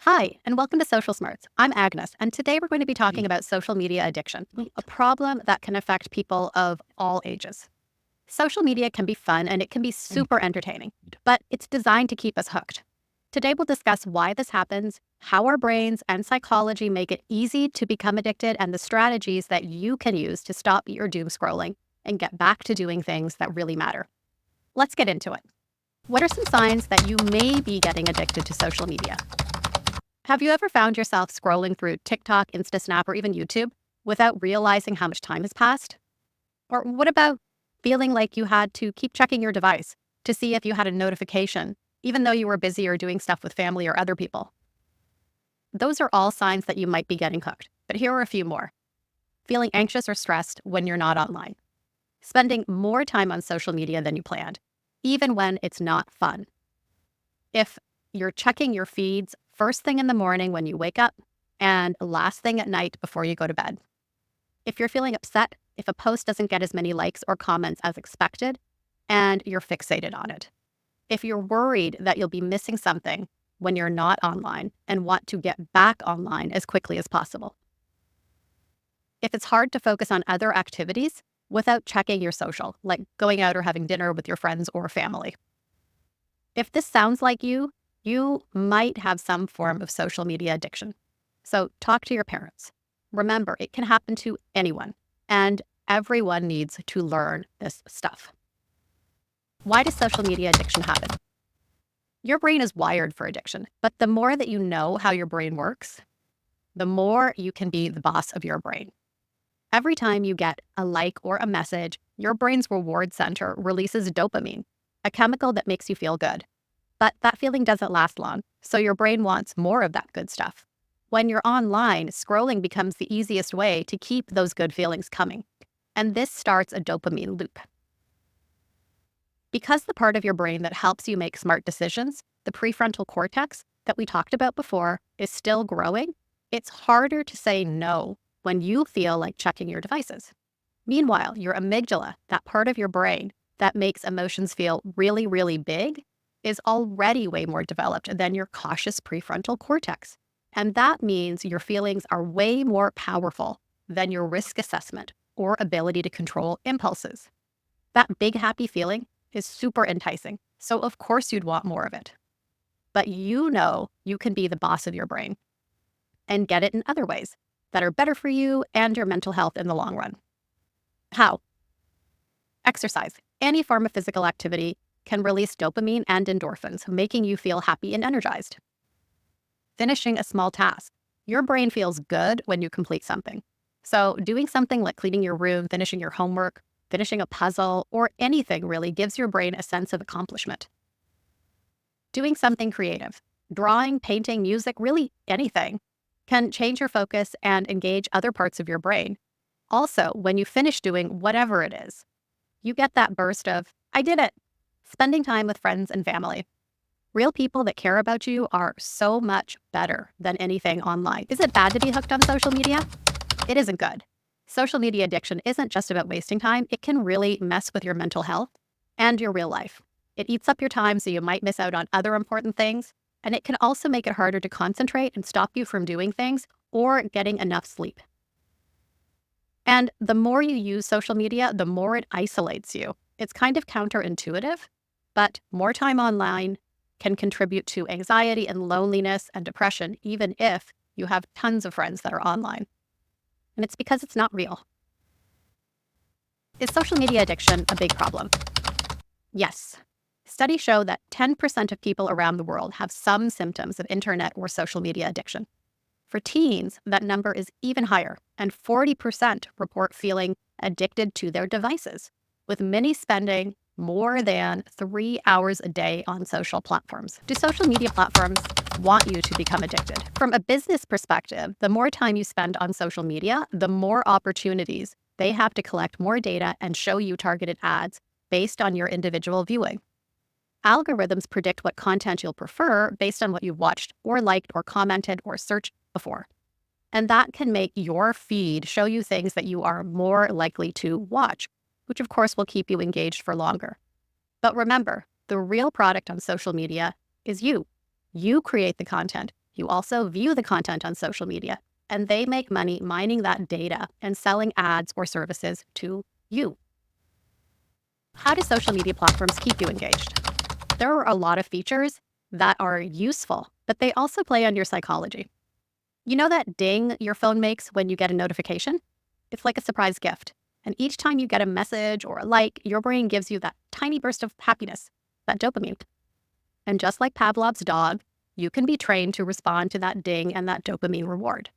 Hi, and welcome to Social Smarts. I'm Agnes, and today we're going to be talking about social media addiction, a problem that can affect people of all ages. Social media can be fun and it can be super entertaining, but it's designed to keep us hooked. Today we'll discuss why this happens, how our brains and psychology make it easy to become addicted, and the strategies that you can use to stop your doom scrolling and get back to doing things that really matter. Let's get into it. What are some signs that you may be getting addicted to social media? Have you ever found yourself scrolling through TikTok, InstaSnap, or even YouTube without realizing how much time has passed? Or what about feeling like you had to keep checking your device to see if you had a notification, even though you were busy or doing stuff with family or other people? Those are all signs that you might be getting hooked, but here are a few more. Feeling anxious or stressed when you're not online. Spending more time on social media than you planned, even when it's not fun. If you're checking your feeds first thing in the morning when you wake up and last thing at night before you go to bed. If you're feeling upset if a post doesn't get as many likes or comments as expected and you're fixated on it. If you're worried that you'll be missing something when you're not online and want to get back online as quickly as possible. If it's hard to focus on other activities without checking your social, like going out or having dinner with your friends or family. If this sounds like you might have some form of social media addiction. So talk to your parents. Remember, it can happen to anyone, and everyone needs to learn this stuff. Why does social media addiction happen? Your brain is wired for addiction, but the more that you know how your brain works, the more you can be the boss of your brain. Every time you get a like or a message, your brain's reward center releases dopamine, a chemical that makes you feel good. But that feeling doesn't last long, so your brain wants more of that good stuff. When you're online, scrolling becomes the easiest way to keep those good feelings coming. And this starts a dopamine loop. Because the part of your brain that helps you make smart decisions, the prefrontal cortex that we talked about before, is still growing, it's harder to say no when you feel like checking your devices. Meanwhile, your amygdala, that part of your brain that makes emotions feel really, really big, is already way more developed than your cautious prefrontal cortex. And that means your feelings are way more powerful than your risk assessment or ability to control impulses. That big happy feeling is super enticing, so of course you'd want more of it. But you know you can be the boss of your brain and get it in other ways that are better for you and your mental health in the long run. How? Exercise. Any form of physical activity can release dopamine and endorphins, making you feel happy and energized. Finishing a small task. Your brain feels good when you complete something. So doing something like cleaning your room, finishing your homework, finishing a puzzle, or anything really gives your brain a sense of accomplishment. Doing something creative. Drawing, painting, music, really anything can change your focus and engage other parts of your brain. Also, when you finish doing whatever it is, you get that burst of, I did it. Spending time with friends and family. Real people that care about you are so much better than anything online. Is it bad to be hooked on social media? It isn't good. Social media addiction isn't just about wasting time. It can really mess with your mental health and your real life. It eats up your time so you might miss out on other important things. And it can also make it harder to concentrate and stop you from doing things or getting enough sleep. And the more you use social media, the more it isolates you. It's kind of counterintuitive, but more time online can contribute to anxiety and loneliness and depression, even if you have tons of friends that are online. And it's because it's not real. Is social media addiction a big problem? Yes. Studies show that 10% of people around the world have some symptoms of internet or social media addiction. For teens, that number is even higher, and 40% report feeling addicted to their devices, with many spending more than 3 hours a day on social platforms. Do social media platforms want you to become addicted? From a business perspective, the more time you spend on social media, the more opportunities they have to collect more data and show you targeted ads based on your individual viewing. Algorithms predict what content you'll prefer based on what you've watched or liked or commented or searched before. And that can make your feed show you things that you are more likely to watch, which of course will keep you engaged for longer. But remember, the real product on social media is you. You create the content. You also view the content on social media, and they make money mining that data and selling ads or services to you. How do social media platforms keep you engaged? There are a lot of features that are useful, but they also play on your psychology. You know that ding your phone makes when you get a notification? It's like a surprise gift. And each time you get a message or a like, your brain gives you that tiny burst of happiness, that dopamine. And just like Pavlov's dog, you can be trained to respond to that ding and that dopamine reward.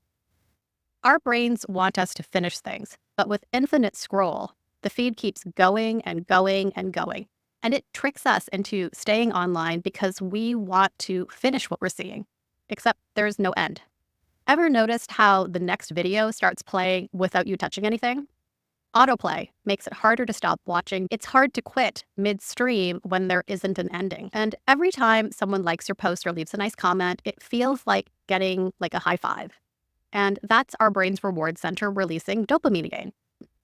Our brains want us to finish things, but with infinite scroll, the feed keeps going and going and going. And it tricks us into staying online because we want to finish what we're seeing, except there's no end. Ever noticed how the next video starts playing without you touching anything? Autoplay makes it harder to stop watching. It's hard to quit midstream when there isn't an ending. And every time someone likes your post or leaves a nice comment, it feels like getting like a high five. And that's our brain's reward center releasing dopamine again.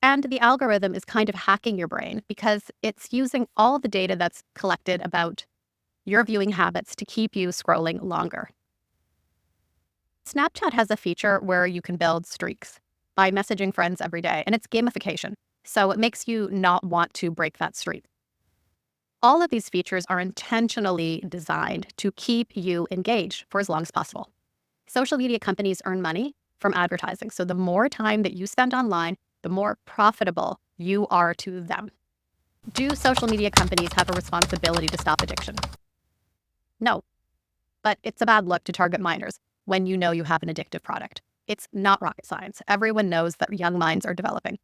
And the algorithm is kind of hacking your brain because it's using all the data that's collected about your viewing habits to keep you scrolling longer. Snapchat has a feature where you can build streaks by messaging friends every day, and it's gamification. So it makes you not want to break that streak. All of these features are intentionally designed to keep you engaged for as long as possible. Social media companies earn money from advertising. So the more time that you spend online, the more profitable you are to them. Do social media companies have a responsibility to stop addiction? No, but it's a bad look to target minors when you know you have an addictive product. It's not rocket science. Everyone knows that young minds are developing.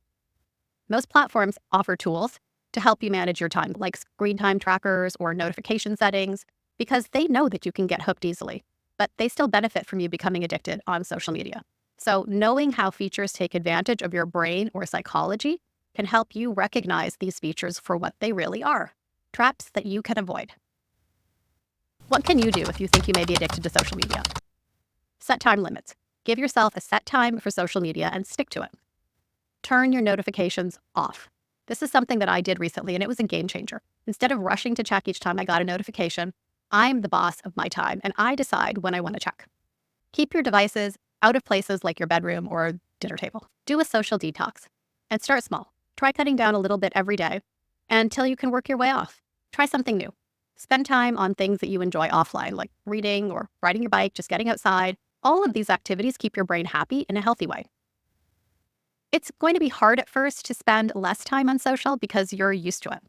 Most platforms offer tools to help you manage your time, like screen time trackers or notification settings, because they know that you can get hooked easily, but they still benefit from you becoming addicted on social media. So knowing how features take advantage of your brain or psychology can help you recognize these features for what they really are, traps that you can avoid. What can you do if you think you may be addicted to social media? Set time limits. Give yourself a set time for social media and stick to it. Turn your notifications off. This is something that I did recently, and it was a game changer. Instead of rushing to check each time I got a notification, I'm the boss of my time, and I decide when I want to check. Keep your devices out of places like your bedroom or dinner table. Do a social detox and start small. Try cutting down a little bit every day until you can work your way off. Try something new. Spend time on things that you enjoy offline, like reading or riding your bike, just getting outside. All of these activities keep your brain happy in a healthy way. It's going to be hard at first to spend less time on social because you're used to it.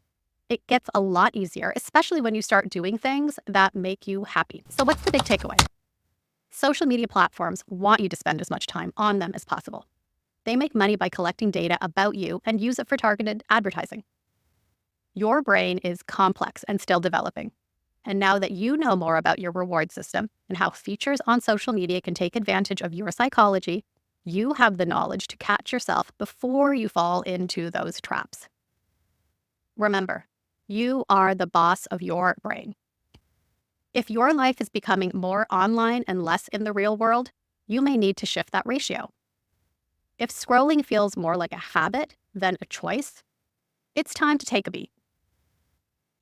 It gets a lot easier, especially when you start doing things that make you happy. So what's the big takeaway? Social media platforms want you to spend as much time on them as possible. They make money by collecting data about you and use it for targeted advertising. Your brain is complex and still developing. And now that you know more about your reward system and how features on social media can take advantage of your psychology, you have the knowledge to catch yourself before you fall into those traps. Remember, you are the boss of your brain. If your life is becoming more online and less in the real world, you may need to shift that ratio. If scrolling feels more like a habit than a choice, it's time to take a beat.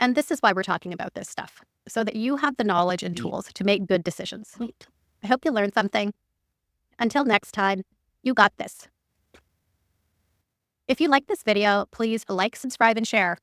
And this is why we're talking about this stuff, so that you have the knowledge and tools to make good decisions. I hope you learned something. Until next time, you got this. If you like this video, please like, subscribe, and share.